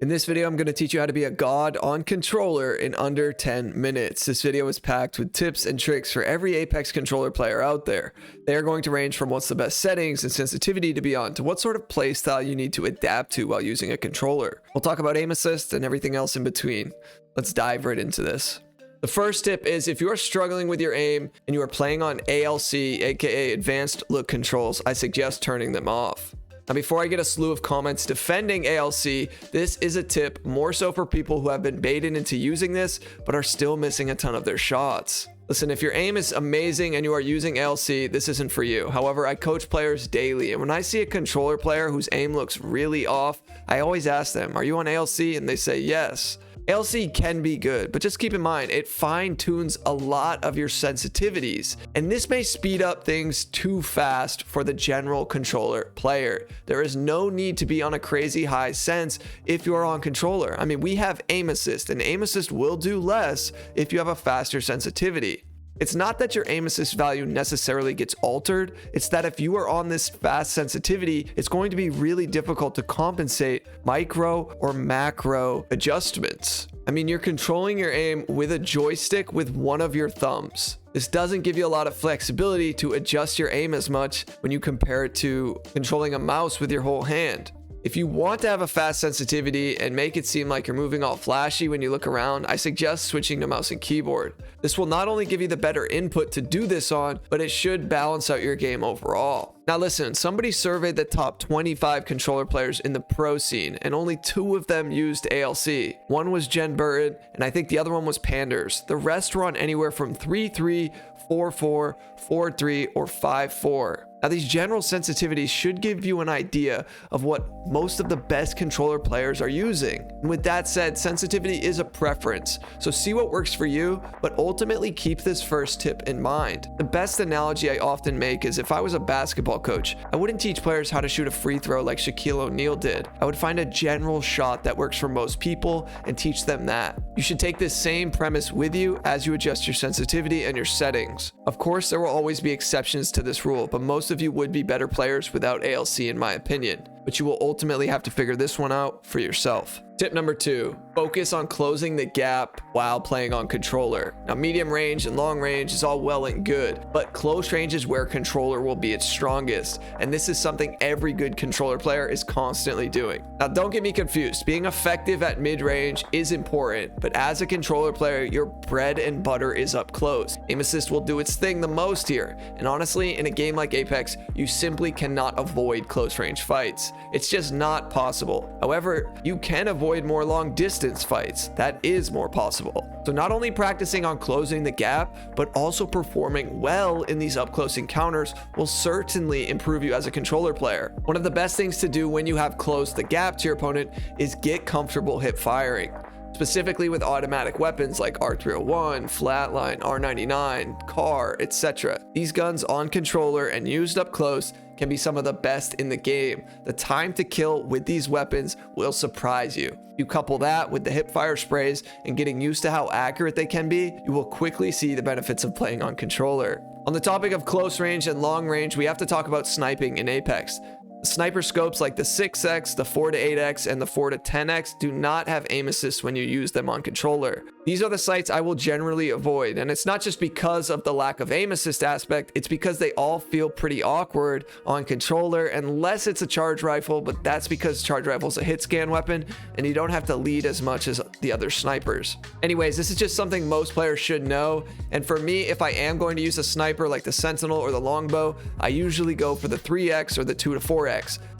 In this video, I'm going to teach you how to be a god on controller in under 10 minutes. This video is packed with tips and tricks for every Apex controller player out there. They are going to range from what's the best settings and sensitivity to be on to what sort of playstyle you need to adapt to while using a controller. We'll talk about aim assist and everything else in between. Let's dive right into this. The first tip is if you are struggling with your aim and you are playing on ALC, aka Advanced Look Controls, I suggest turning them off. Now, before I get a slew of comments defending ALC, this is a tip more so for people who have been baited into using this, but are still missing a ton of their shots. Listen, if your aim is amazing and you are using ALC, this isn't for you. However, I coach players daily, and when I see a controller player whose aim looks really off, I always ask them, are you on ALC? And they say yes. ALC can be good, but just keep in mind, it fine-tunes a lot of your sensitivities, and this may speed up things too fast for the general controller player. There is no need to be on a crazy high sense if you're on controller. I mean, we have aim assist, and aim assist will do less if you have a faster sensitivity. It's not that your aim assist value necessarily gets altered, it's that if you are on this fast sensitivity, it's going to be really difficult to compensate micro or macro adjustments. I mean, you're controlling your aim with a joystick with one of your thumbs. This doesn't give you a lot of flexibility to adjust your aim as much when you compare it to controlling a mouse with your whole hand. If you want to have a fast sensitivity and make it seem like you're moving all flashy when you look around, I suggest switching to mouse and keyboard. This will not only give you the better input to do this on, but it should balance out your game overall. Now listen, somebody surveyed the top 25 controller players in the pro scene, and only 2 of them used ALC. One was Jen Burton, and I think the other one was Panders. The rest were on anywhere from 3-3, 4-4, 4-3, or 5-4. Now, these general sensitivities should give you an idea of what most of the best controller players are using. And with that said, sensitivity is a preference, so see what works for you, but ultimately keep this first tip in mind. The best analogy I often make is if I was a basketball coach, I wouldn't teach players how to shoot a free throw like Shaquille O'Neal did. I would find a general shot that works for most people and teach them that. You should take this same premise with you as you adjust your sensitivity and your settings. Of course, there will always be exceptions to this rule, but most of you would be better players without ALC in my opinion, but you will ultimately have to figure this one out for yourself. Tip number 2, focus on closing the gap while playing on controller. Now, medium range and long range is all well and good, but close range is where controller will be its strongest, and this is something every good controller player is constantly doing. Now, don't get me confused. Being effective at mid-range is important, but as a controller player, your bread and butter is up close. Aim assist will do its thing the most here, and honestly, in a game like Apex, you simply cannot avoid close range fights. It's just not possible. However, you can avoid more long distance fights. That is more possible. So not only practicing on closing the gap, but also performing well in these up close encounters will certainly improve you as a controller player. One of the best things to do when you have closed the gap to your opponent is get comfortable hip firing. Specifically with automatic weapons like R301, Flatline, R99, CAR, etc. These guns on controller and used up close can be some of the best in the game. The time to kill with these weapons will surprise you. You couple that with the hip fire sprays and getting used to how accurate they can be, you will quickly see the benefits of playing on controller. On the topic of close range and long range, we have to talk about sniping in Apex. Sniper scopes like the 6x, the 4-8x, and the 4-10x do not have aim assist when you use them on controller. These are the sights I will generally avoid, and it's not just because of the lack of aim assist aspect, it's because they all feel pretty awkward on controller unless it's a charge rifle, but that's because charge rifle is a hit scan weapon and you don't have to lead as much as the other snipers. Anyways, this is just something most players should know, and for me, if I am going to use a sniper like the Sentinel or the Longbow, I usually go for the 3x or the 2-4x.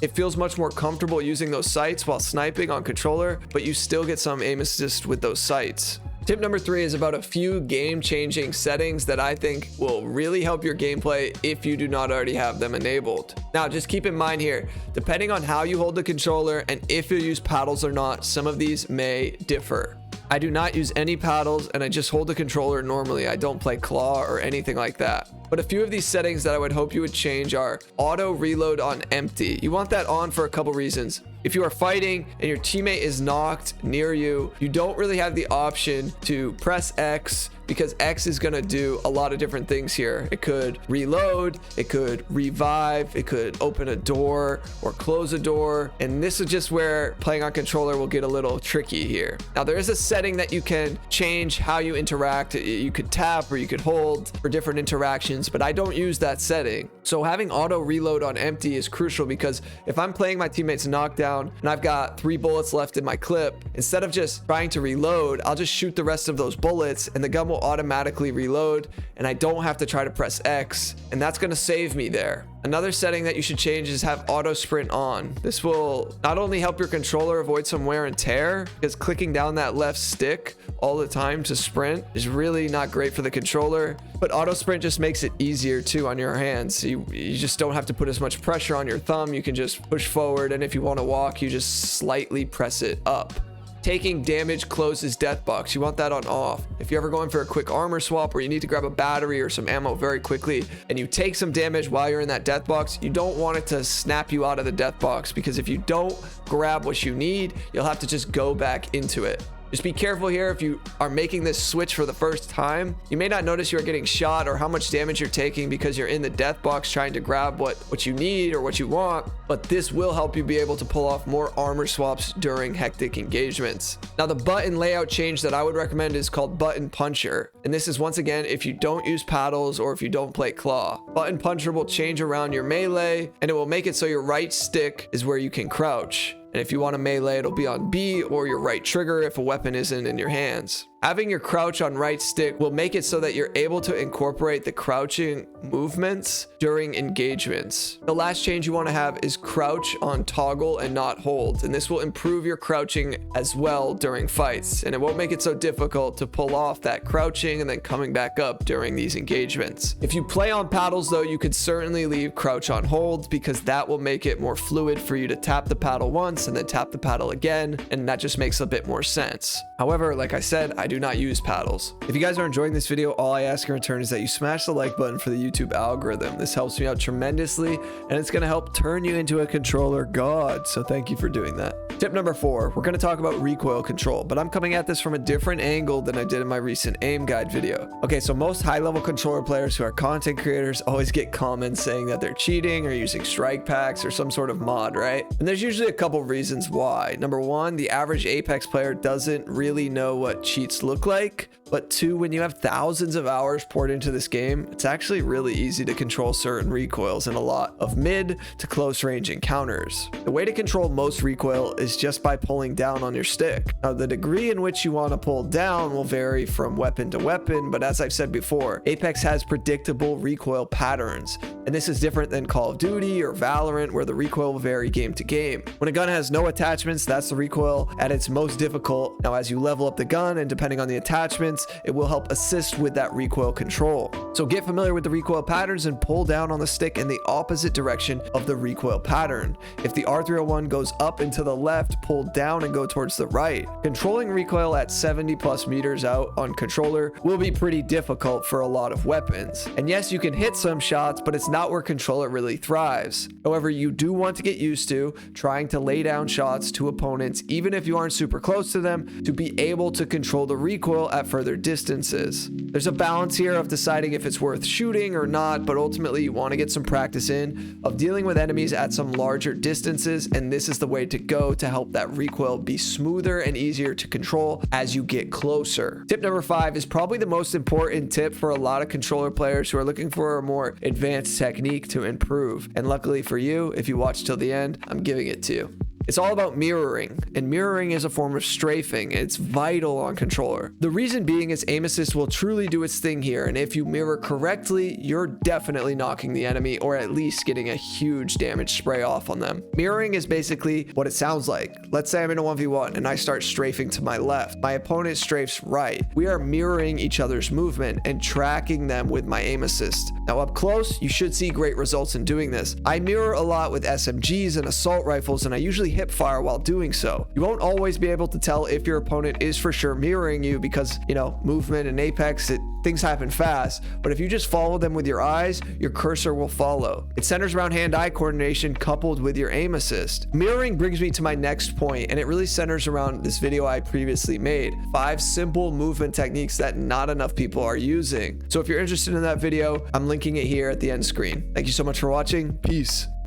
It feels much more comfortable using those sights while sniping on controller, but you still get some aim assist with those sights. Tip number 3 is about a few game-changing settings that I think will really help your gameplay if you do not already have them enabled. Now, just keep in mind here, depending on how you hold the controller and if you use paddles or not, some of these may differ. I do not use any paddles and I just hold the controller normally. I don't play claw or anything like that. But a few of these settings that I would hope you would change are auto reload on empty. You want that on for a couple reasons. If you are fighting and your teammate is knocked near you, you don't really have the option to press X, because X is going to do a lot of different things here. It could reload, it could revive, it could open a door or close a door. And this is just where playing on controller will get a little tricky here. Now, there is a setting that you can change how you interact. You could tap or you could hold for different interactions, but I don't use that setting. So having auto reload on empty is crucial, because if I'm playing my teammate's knockdown and I've got 3 bullets left in my clip, instead of just trying to reload, I'll just shoot the rest of those bullets and the gun will automatically reload and I don't have to try to press X, and that's going to save me there. Another setting that you should change is have auto sprint on. This will not only help your controller avoid some wear and tear, because clicking down that left stick all the time to sprint is really not great for the controller, but auto sprint just makes it easier too on your hands. You just don't have to put as much pressure on your thumb. You can just push forward, and if you want to walk, you just slightly press it up. Taking damage closes death box. You want that on off. If you're ever going for a quick armor swap where you need to grab a battery or some ammo very quickly and you take some damage while you're in that death box, you don't want it to snap you out of the death box, because if you don't grab what you need, you'll have to just go back into it. Just be careful here. If you are making this switch for the first time, you may not notice you're getting shot or how much damage you're taking because you're in the death box trying to grab what you need or what you want, but this will help you be able to pull off more armor swaps during hectic engagements. Now, the button layout change that I would recommend is called button puncher, and this is once again if you don't use paddles or if you don't play claw. Button puncher will change around your melee, and it will make it so your right stick is where you can crouch. And if you want to melee, it'll be on B or your right trigger if a weapon isn't in your hands. Having your crouch on right stick will make it so that you're able to incorporate the crouching movements during engagements. The last change you want to have is crouch on toggle and not hold, and this will improve your crouching as well during fights, and it won't make it so difficult to pull off that crouching and then coming back up during these engagements. If you play on paddles though, you could certainly leave crouch on hold, because that will make it more fluid for you to tap the paddle once and then tap the paddle again, and that just makes a bit more sense. However, like I said, I do not use paddles. If you guys are enjoying this video, all I ask in return is that you smash the like button for the YouTube algorithm. This helps me out tremendously, and it's going to help turn you into a controller god, so thank you for doing that. Tip number 4, we're going to talk about recoil control, but I'm coming at this from a different angle than I did in my recent aim guide video. Okay, so most high-level controller players who are content creators always get comments saying that they're cheating or using strike packs or some sort of mod, right? And there's usually a couple reasons why. Number 1, the average Apex player doesn't really know what cheats look like. But 2, when you have thousands of hours poured into this game, it's actually really easy to control certain recoils in a lot of mid to close range encounters. The way to control most recoil is just by pulling down on your stick. Now, the degree in which you want to pull down will vary from weapon to weapon, but as I've said before, Apex has predictable recoil patterns, and this is different than Call of Duty or Valorant, where the recoil will vary game to game. When a gun has no attachments, that's the recoil at its most difficult. Now, as you level up the gun and depending on the attachments, it will help assist with that recoil control. So get familiar with the recoil patterns and pull down on the stick in the opposite direction of the recoil pattern. If the R301 goes up and to the left, pull down and go towards the right. Controlling recoil at 70 plus meters out on controller will be pretty difficult for a lot of weapons. And yes, you can hit some shots, but it's not where controller really thrives. However, you do want to get used to trying to lay down shots to opponents, even if you aren't super close to them, to be able to control the recoil at further distances. There's a balance here of deciding if it's worth shooting or not, but ultimately you want to get some practice in of dealing with enemies at some larger distances, and this is the way to go to help that recoil be smoother and easier to control as you get closer. Tip number 5 is probably the most important tip for a lot of controller players who are looking for a more advanced technique to improve, and luckily for you, if you watch till the end, I'm giving it to you. It's all about mirroring, and mirroring is a form of strafing. It's vital on controller. The reason being is aim assist will truly do its thing here, and if you mirror correctly, you're definitely knocking the enemy or at least getting a huge damage spray off on them. Mirroring is basically what it sounds like. Let's say I'm in a 1v1 and I start strafing to my left. My opponent strafes right. We are mirroring each other's movement and tracking them with my aim assist. Now up close, you should see great results in doing this. I mirror a lot with SMGs and assault rifles, and I usually hip fire while doing so. You won't always be able to tell if your opponent is for sure mirroring you because, you know, movement in Apex, things happen fast, but if you just follow them with your eyes, your cursor will follow. It centers around hand-eye coordination coupled with your aim assist. Mirroring brings me to my next point, and it really centers around this video I previously made. 5 simple movement techniques that not enough people are using. So if you're interested in that video, I'm linking it here at the end screen. Thank you so much for watching. Peace.